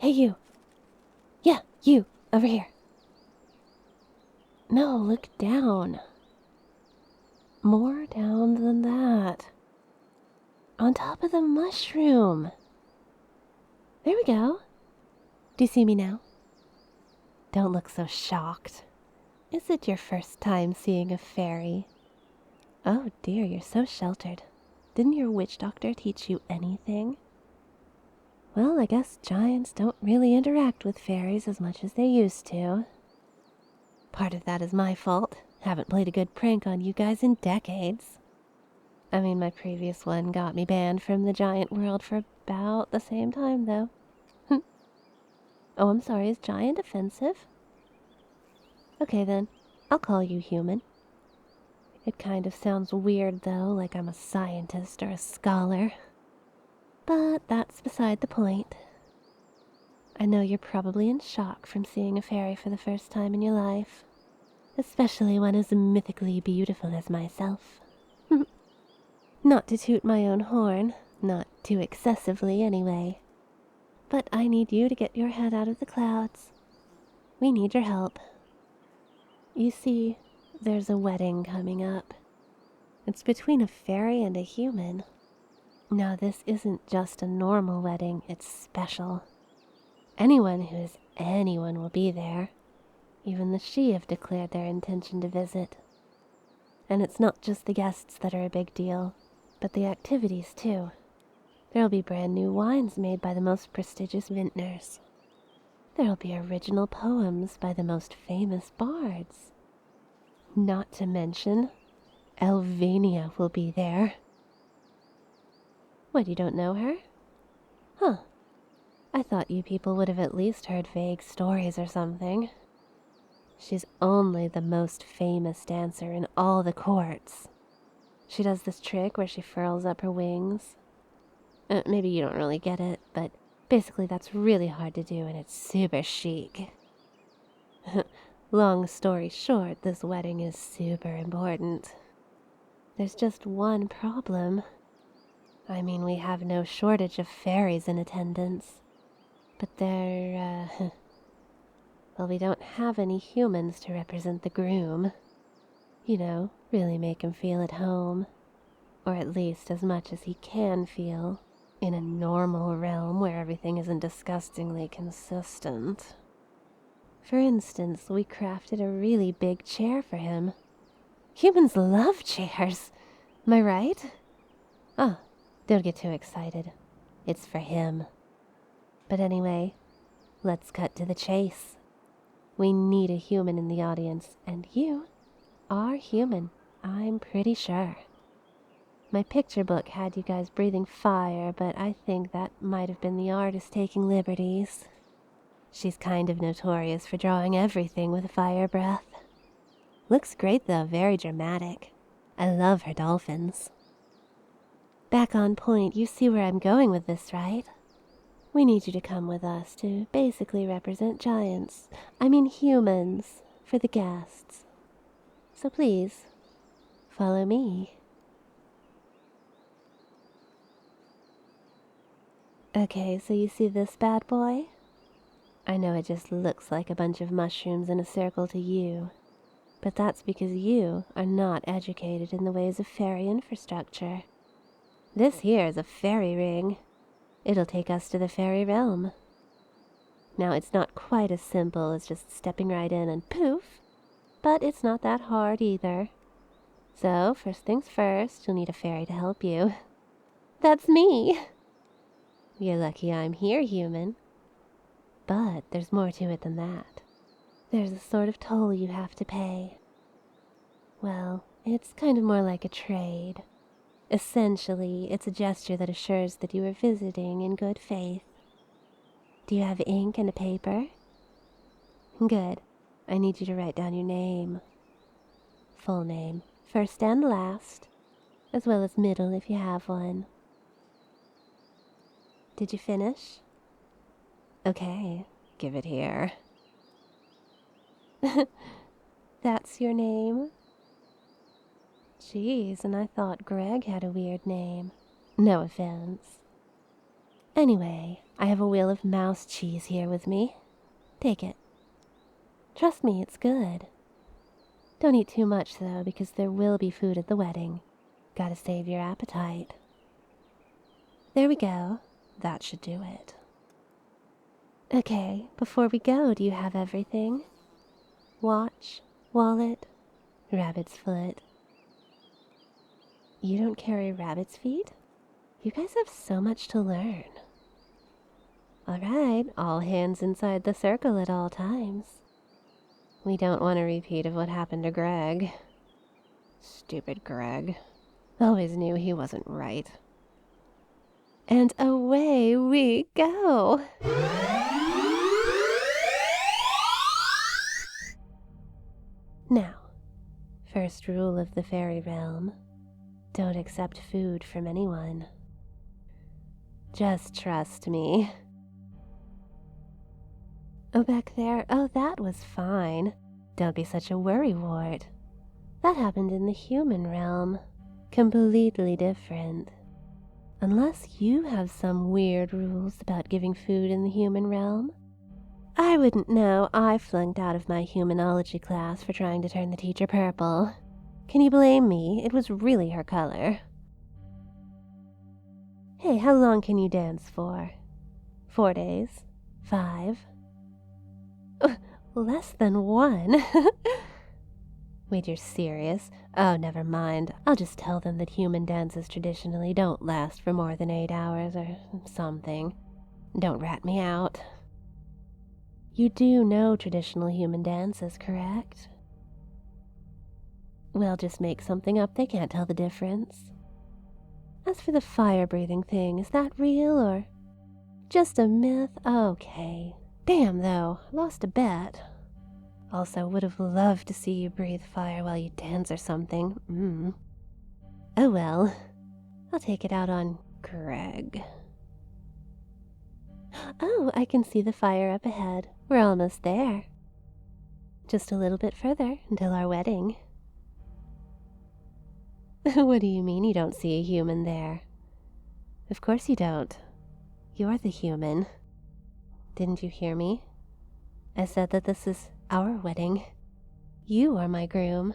Hey, you. Yeah, you. Over here. No, look down. More down than that. On top of the mushroom. There we go. Do you see me now? Don't look so shocked. Is it your first time seeing a fairy? Oh dear, you're so sheltered. Didn't your witch doctor teach you anything? Well, I guess giants don't really interact with fairies as much as they used to. Part of that is my fault. Haven't played a good prank on you guys in decades. I mean, my previous one got me banned from the giant world for about the same time, though. Oh, I'm sorry, is giant offensive? Okay then, I'll call you human. It kind of sounds weird, though, like I'm a scientist or a scholar. But that's beside the point. I know you're probably in shock from seeing a fairy for the first time in your life. Especially one as mythically beautiful as myself. Not to toot my own horn, not too excessively anyway. But I need you to get your head out of the clouds. We need your help. You see, there's a wedding coming up. It's between a fairy and a human. Now, this isn't just a normal wedding, it's special. Anyone who is anyone will be there. Even the She have declared their intention to visit. And it's not just the guests that are a big deal, but the activities too. There'll be brand new wines made by the most prestigious vintners. There'll be original poems by the most famous bards. Not to mention, Elvania will be there. What, you don't know her? Huh. I thought you people would have at least heard vague stories or something. She's only the most famous dancer in all the courts. She does this trick where she furls up her wings. Maybe you don't really get it, but basically that's really hard to do and it's super chic. Long story short, this wedding is super important. There's just one problem. I mean, we have no shortage of fairies in attendance. But well, we don't have any humans to represent the groom. You know, really make him feel at home. Or at least as much as he can feel. In a normal realm where everything isn't disgustingly consistent. For instance, we crafted a really big chair for him. Humans love chairs. Am I right? Oh, don't get too excited. It's for him. But anyway, let's cut to the chase. We need a human in the audience, and you are human, I'm pretty sure. My picture book had you guys breathing fire, but I think that might have been the artist taking liberties. She's kind of notorious for drawing everything with fire breath. Looks great though, very dramatic. I love her dolphins. Back on point, you see where I'm going with this, right? We need you to come with us to basically represent giants. I mean humans, for the guests. So please, follow me. Okay, so you see this bad boy? I know it just looks like a bunch of mushrooms in a circle to you, but that's because you are not educated in the ways of fairy infrastructure. This here is a fairy ring. It'll take us to the fairy realm. Now, it's not quite as simple as just stepping right in and poof, but it's not that hard either. So, first things first, you'll need a fairy to help you. That's me! You're lucky I'm here, human. But there's more to it than that. There's a sort of toll you have to pay. Well, it's kind of more like a trade. Essentially, it's a gesture that assures that you are visiting in good faith. Do you have ink and a paper? Good. I need you to write down your name. Full name, first and last, as well as middle if you have one. Did you finish? Okay, give it here. That's your name? Jeez, and I thought Greg had a weird name. No offense. Anyway, I have a wheel of mouse cheese here with me. Take it. Trust me, it's good. Don't eat too much, though, because there will be food at the wedding. Gotta save your appetite. There we go. That should do it. Okay, before we go, do you have everything? Watch, wallet, rabbit's foot. You don't carry rabbit's feet? You guys have so much to learn. All right, all hands inside the circle at all times. We don't want a repeat of what happened to Greg. Stupid Greg. Always knew he wasn't right. And away we go! Now, first rule of the fairy realm. Don't accept food from anyone. Just trust me. Oh, back there? Oh, that was fine. Don't be such a worrywart. That happened in the human realm. Completely different. Unless you have some weird rules about giving food in the human realm. I wouldn't know. I flunked out of my humanology class for trying to turn the teacher purple. Can you blame me? It was really her color. Hey, how long can you dance for? 4 days? 5? Less than 1. Wait, you're serious? Oh, never mind. I'll just tell them that human dances traditionally don't last for more than 8 hours or something. Don't rat me out. You do know traditional human dances, correct? We'll just make something up. They can't tell the difference. As for the fire-breathing thing, is that real or just a myth? Okay. Damn, though. Lost a bet. Also, would have loved to see you breathe fire while you dance or something. Oh well. I'll take it out on Greg. Oh, I can see the fire up ahead. We're almost there. Just a little bit further until our wedding. What do you mean you don't see a human there? Of course you don't. You're the human. Didn't you hear me? I said that this is our wedding. You are my groom.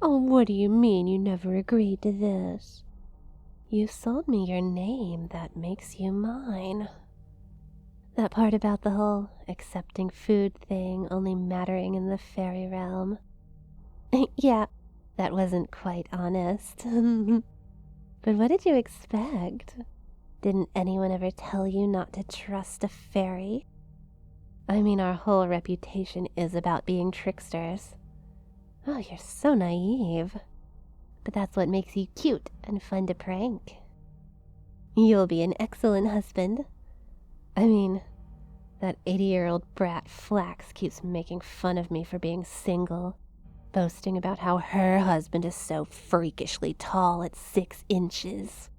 Oh, what do you mean you never agreed to this? You sold me your name. That makes you mine. That part about the whole accepting food thing only mattering in the fairy realm. Yeah, that wasn't quite honest. But what did you expect? Didn't anyone ever tell you not to trust a fairy? I mean, our whole reputation is about being tricksters. Oh, you're so naive. But that's what makes you cute and fun to prank. You'll be an excellent husband. I mean, that 80-year-old brat Flax keeps making fun of me for being single, boasting about how her husband is so freakishly tall at 6 inches.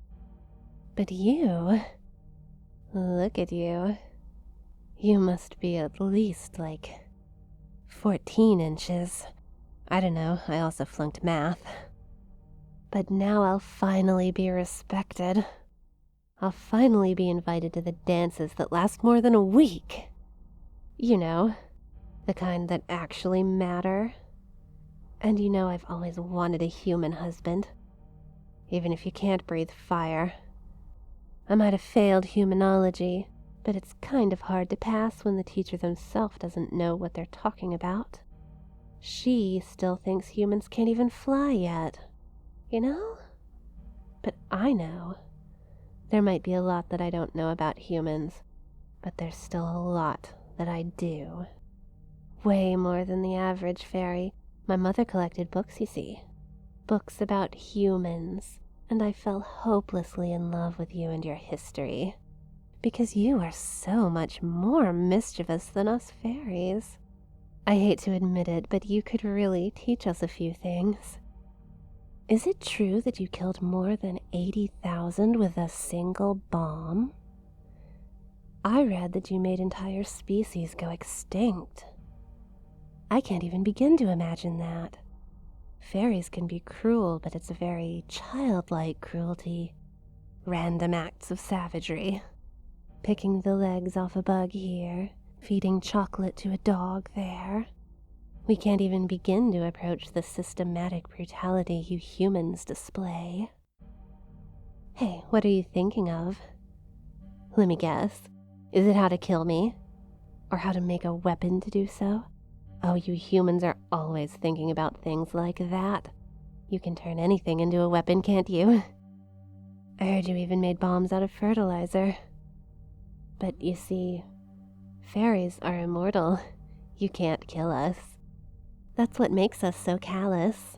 But you, look at you. You must be at least like 14 inches. I don't know, I also flunked math. But now I'll finally be respected. I'll finally be invited to the dances that last more than a week. You know, the kind that actually matter. And you know I've always wanted a human husband. Even if you can't breathe fire. I might have failed humanology, but it's kind of hard to pass when the teacher themselves doesn't know what they're talking about. She still thinks humans can't even fly yet. You know? But I know. There might be a lot that I don't know about humans, but there's still a lot that I do. Way more than the average fairy. My mother collected books, you see. Books about humans, and I fell hopelessly in love with you and your history. Because you are so much more mischievous than us fairies. I hate to admit it, but you could really teach us a few things. Is it true that you killed more than 80,000 with a single bomb? I read that you made entire species go extinct. I can't even begin to imagine that. Fairies can be cruel, but it's a very childlike cruelty, Random acts of savagery. Picking the legs off a bug here, feeding chocolate to a dog there. We can't even begin to approach the systematic brutality you humans display. Hey, what are you thinking of? Let me guess. Is it how to kill me? Or how to make a weapon to do so? Oh, you humans are always thinking about things like that. You can turn anything into a weapon, can't you? I heard you even made bombs out of fertilizer. But you see, fairies are immortal. You can't kill us. That's what makes us so callous.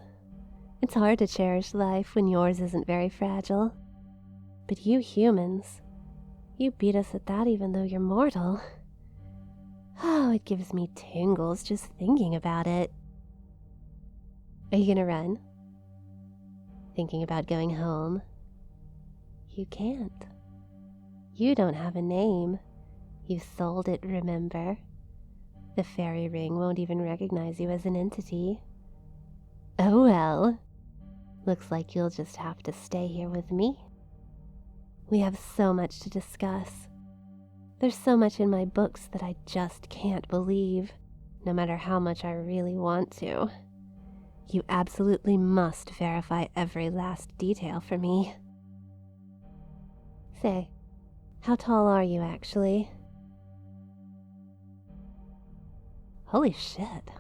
It's hard to cherish life when yours isn't very fragile. But you humans, you beat us at that even though you're mortal. Oh, it gives me tingles just thinking about it. Are you gonna run? Thinking about going home? You can't. You don't have a name. You sold it, remember? The fairy ring won't even recognize you as an entity. Oh well. Looks like you'll just have to stay here with me. We have so much to discuss. There's so much in my books that I just can't believe, no matter how much I really want to. You absolutely must verify every last detail for me. Say, how tall are you actually? Holy shit.